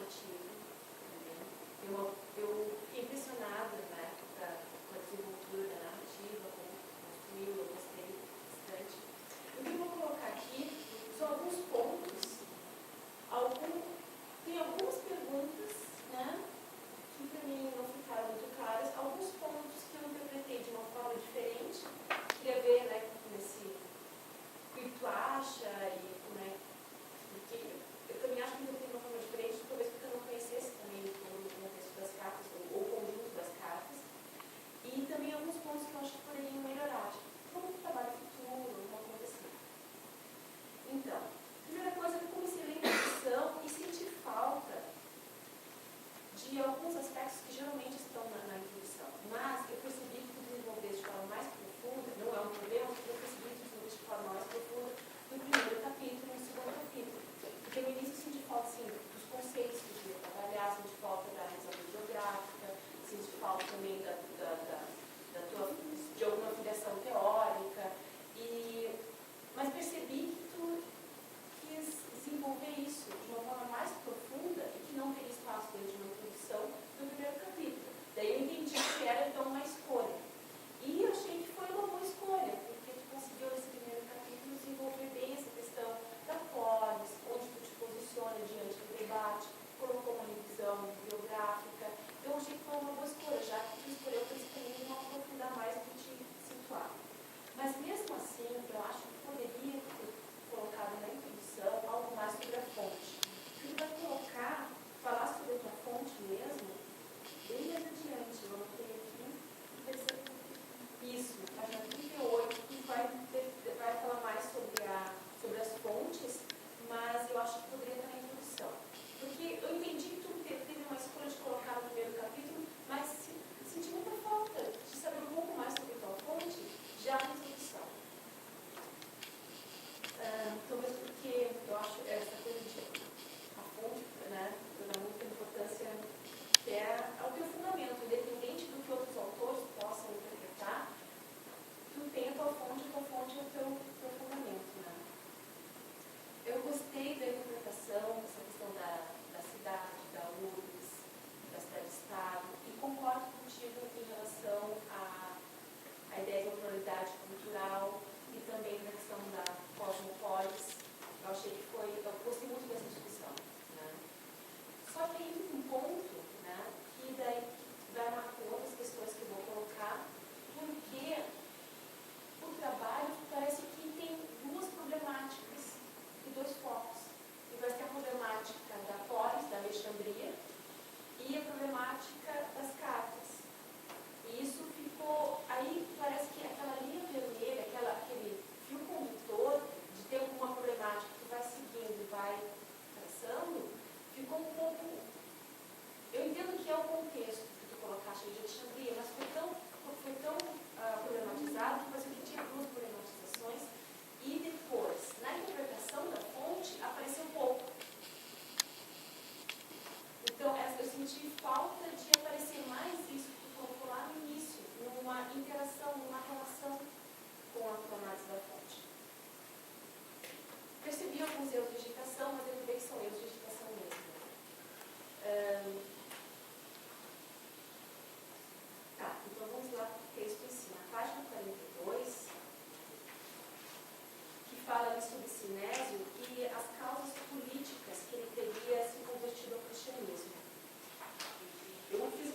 narrativa. Eu fiquei impressionada, né, com a desenvoltura da narrativa, como construiu, eu gostei bastante. O que eu vou colocar aqui são alguns pontos, tem algumas perguntas, né, que para mim não ficaram muito claras, alguns pontos que eu interpretei de uma forma diferente, queria ver, né, o que tu acha e como é, porque eu também acho que eu interpretei de uma forma diferente, talvez porque eu não conhecesse também o contexto das cartas, ou o conjunto das cartas, e também alguns pontos que eu acho que poderiam melhorar, tipo, como que trabalho futuro, alguma coisa assim. Então, primeira coisa, eu comecei a ler a introdução e senti falta de alguns aspectos que geralmente estão na introdução, mas eu percebi que desenvolver de forma mais profunda, não é um problema, porque eu percebi que desenvolver de forma mais profunda no primeiro capítulo e no segundo capítulo. Porque no início eu senti falta, assim, dos conceitos que eu queria trabalhar, senti falta da revisão bibliográfica, senti falta também de alguma filiação teórica, mas percebi que tu quis desenvolver isso de uma forma mais profunda e que não teria espaço dentro de uma introdução no primeiro capítulo. Daí eu entendi que era então uma escolha. E eu achei que foi uma boa escolha, porque tu conseguiu nesse primeiro capítulo desenvolver bem essa questão da polis, onde tu te posiciona diante do debate, colocou uma revisão bibliográfica. Então eu achei que foi uma boa escolha, já que tu escolheu principalmente não aprofundar mais do que te situar. Mas mesmo assim, eu acho que poderia ter colocado na introdução algo mais sobre a fonte. Tu vai falar sobre a tua fonte mesmo, bem mais adiante, eu anotei aqui, isso, página 38, que vai falar mais sobre as fontes, mas eu acho que poderia estar na introdução. Porque eu entendi que tu teve uma escolha de colocar no primeiro capítulo, mas senti muita falta de saber um pouco mais sobre a tua fonte já na introdução. Talvez porque eu acho essa coisa de a fonte, né, dá muita importância, que é o teu fundamento, independente do que outros autores possam interpretar, tu tem a tua fonte é o teu fundamento, né? Eu gostei da interpretação, dessa questão da cidade, da URGS, da cidade-estado, e concordo contigo em relação à ideia de pluralidade cultural e também da questão da cosmopolis. Eu achei que eu gostei muito dessa discussão, né? Só que tem um ponto, né, que daí vai marcar outras questões que eu vou colocar, porque o trabalho parece que tem duas problemáticas e dois focos. E vai ser a problemática da polis, da Alexandria, e a problemática das cartas. E isso ficou, aí parece que aquela linha vermelha, aquele fio condutor de ter alguma problemática que vai seguindo e vai traçando, ficou um pouco. Eu entendo que é o contexto que tu colocaste de Alexandria, mas foi tão problematizado que parece que tinha duas problematizações e depois, na interpretação da fonte, apareceu pouco. Então, eu senti falta de aparecer mais isso que tu colocou lá no início, numa interação, numa relação com a análise da fonte. Percebi alguns erros de digitação, mas eu vejo que são erros de digitação mesmo. Então vamos lá para o texto em si. Na página 42, que fala ali sobre Sinésio e as causas políticas que ele teria se convertido ao cristianismo. Eu não fiz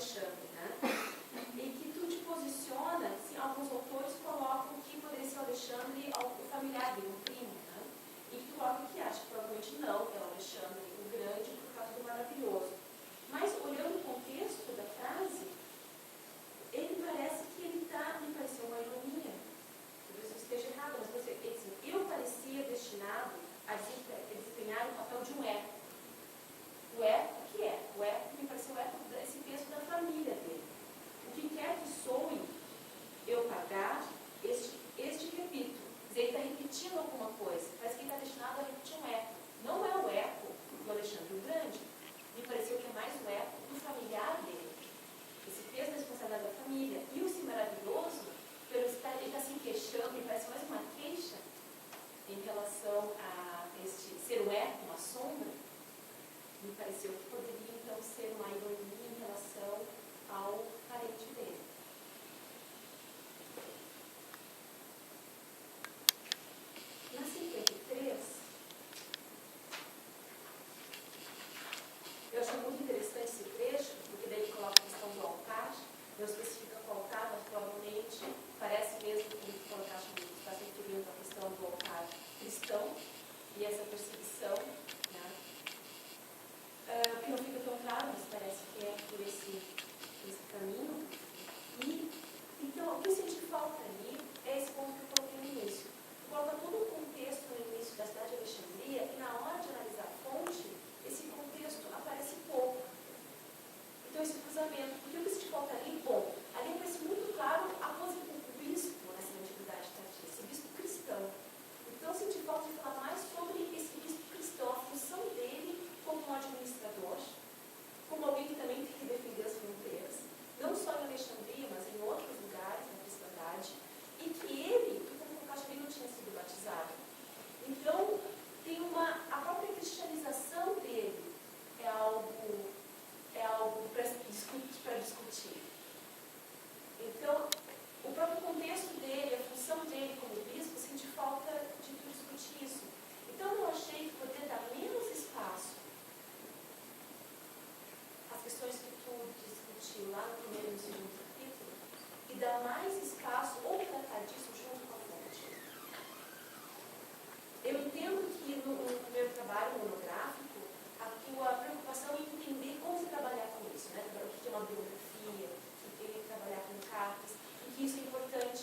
Alexandre, né? E que tu te posiciona, assim, alguns autores colocam que poderia ser o Alexandre, o familiar dele, o primo, né? E que tu coloca que acha que provavelmente não, que é o Alexandre o Grande, por causa do maravilhoso. Mas, olhando o contexto da frase, ele parece que ele está, me pareceu uma ironia. Talvez eu esteja errado, mas você, assim, eu parecia destinado a desempenhar o papel de um eco. O eco, o que é? O eco me pareceu o eco desse peso da família dele. O que quer que soe eu pagar, este repito. Quer dizer, ele está repetindo alguma coisa. Parece que ele está destinado a repetir um eco. Não é o eco do Alexandre o Grande, me pareceu que é mais o eco do familiar dele. Esse peso da responsabilidade da família. E o esse maravilhoso, ele está se queixando, me parece mais uma queixa em relação a este ser um eco, uma sombra. Me pareceu que poderia então ser uma ironia em relação ao parente dele. Na 53, eu achei muito interessante esse trecho, porque daí ele coloca a questão do altar, não especifica qual altar, mas provavelmente parece mesmo que ele está se referindo à questão do altar cristão e essa perseguição, né? Que não fica tão claro, mas parece que é por esse caminho. E, então, o que eu senti falta ali é esse ponto que eu coloquei no início. Coloca todo o contexto no início da cidade de Alexandria e na hora de analisar a fonte, esse contexto aparece pouco. Então, esse cruzamento. Porque o que eu senti falta ali, bom, ali aparece muito claro a posição do bispo nessa antiguidade tardia, esse bispo cristão. Então, eu senti falta de falar mais sobre esse bispo cristão, a função dele como um administrador, como alguém que também tem que defender as fronteiras, não só em Alexandria, mas em outros lugares na cristandade, e que ele, como o caso dele, não tinha sido batizado. Então, tem a própria cristianização dele é algo para discutir. Então, o próprio contexto dele, a função dele como bispo, senti falta de discutir isso. Então, eu achei que poderia dar menos espaço às questões que tu discutiu lá no primeiro e no segundo capítulo e dar mais espaço ou tratar disso junto com a fonte. Eu entendo que no primeiro trabalho monográfico, a tua preocupação é entender como se trabalhar com isso, né? O que é uma biografia, o que é trabalhar com cartas, e que isso é importante.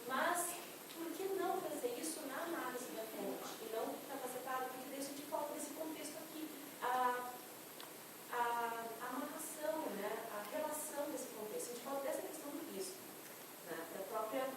Mas, por que não fazer isso na análise da fonte? E não tratar separado, porque daí a gente falta desse contexto aqui. A amarração, né? A relação desse contexto. A gente fala dessa questão do bispo, né? Da própria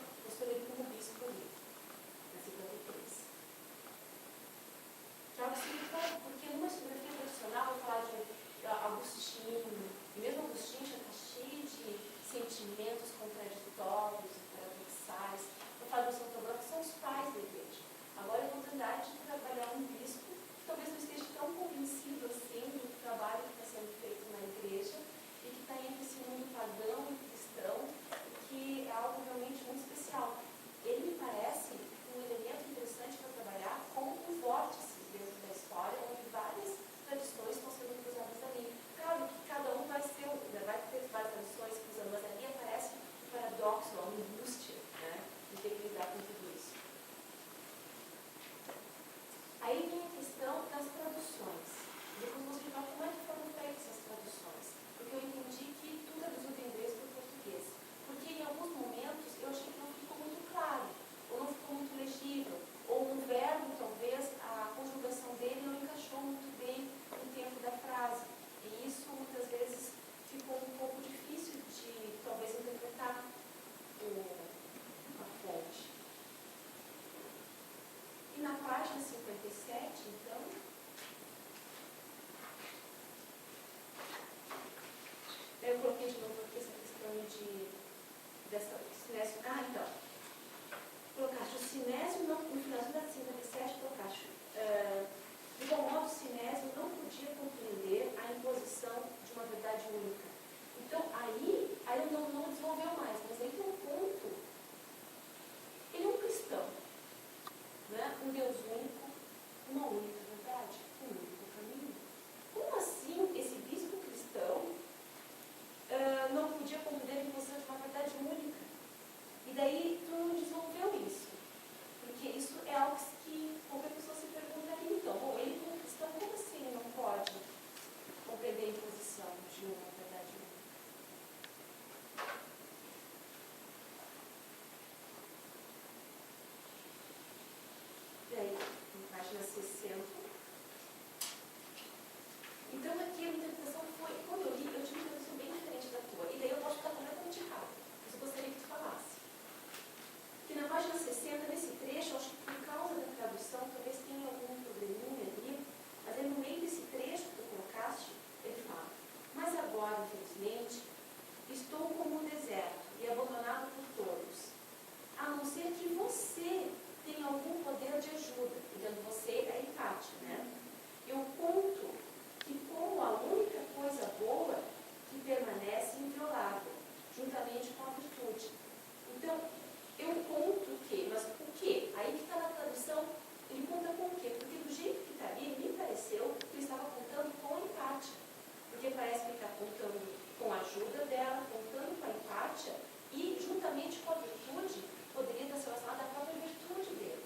podia compreender em você de uma verdade única. E daí tu não desenvolveu isso. Porque isso é algo que qualquer pessoa se perguntaria, então, bom, ele como cristão, como assim ele não pode compreender a imposição de uma verdade única? E aí, na página 60. Então, aqui a interpretação foi, quando eu li, eu tive uma interpretação bem diferente da tua. E daí eu posso ficar completamente errado. Mas eu gostaria que tu falasse. Que na página 60, nesse trecho, acho que por causa da tradução, talvez tenha algum probleminha ali, mas aí no meio desse trecho que tu colocaste, ele fala: mas agora, infelizmente, estou como um deserto e abandonado por todos, a não ser que você tenha algum poder de ajuda. Então, você é empate, né? Eu conto que como a única coisa boa que permanece inviolável, juntamente com a virtude. Então, eu conto o quê? Mas o quê? Aí que está na tradução, ele conta com o quê? Porque do jeito que está ali, me pareceu que ele estava contando com empátia. Porque parece que ele está contando com a ajuda dela, contando com a empátia, e juntamente com a virtude, poderia estar relacionada à própria virtude dele.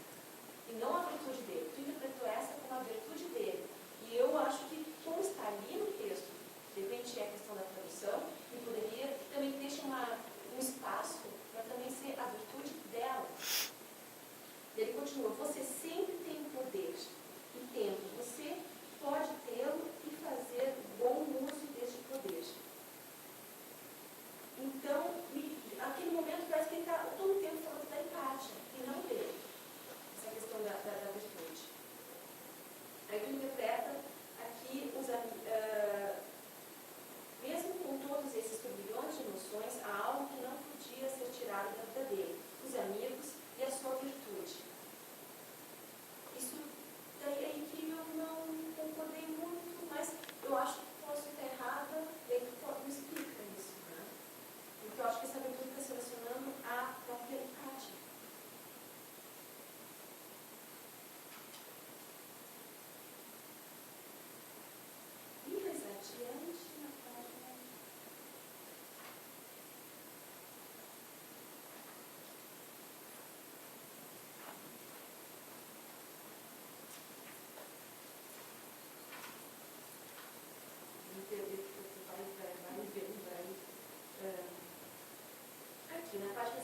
E não a virtude dele. Tu interpretou essa como a virtude dele. E eu acho que, como está ali no texto, de repente é a questão da tradução, e poderia, também deixa um espaço para também ser a virtude dela. Ele continua: você sempre tem o poder e tempo, você pode tê-lo e fazer bom uso deste poder. Então, naquele momento parece que ele está todo o tempo falando da empátia e não dele. Essa questão da virtude. Aí tu interpreta aqui, mesmo com todos esses turbilhões de emoções, há algo que não podia ser tirado da vida dele: os amigos e a sua virtude. Isso daí é que eu não concordei muito, mas eu acho que posso estar errada, e aí tu me explica isso, né? Porque eu acho que essa virtude está se relacionando à própria empátia. E mais adiante, na página... Vai vendo aí. Aqui na página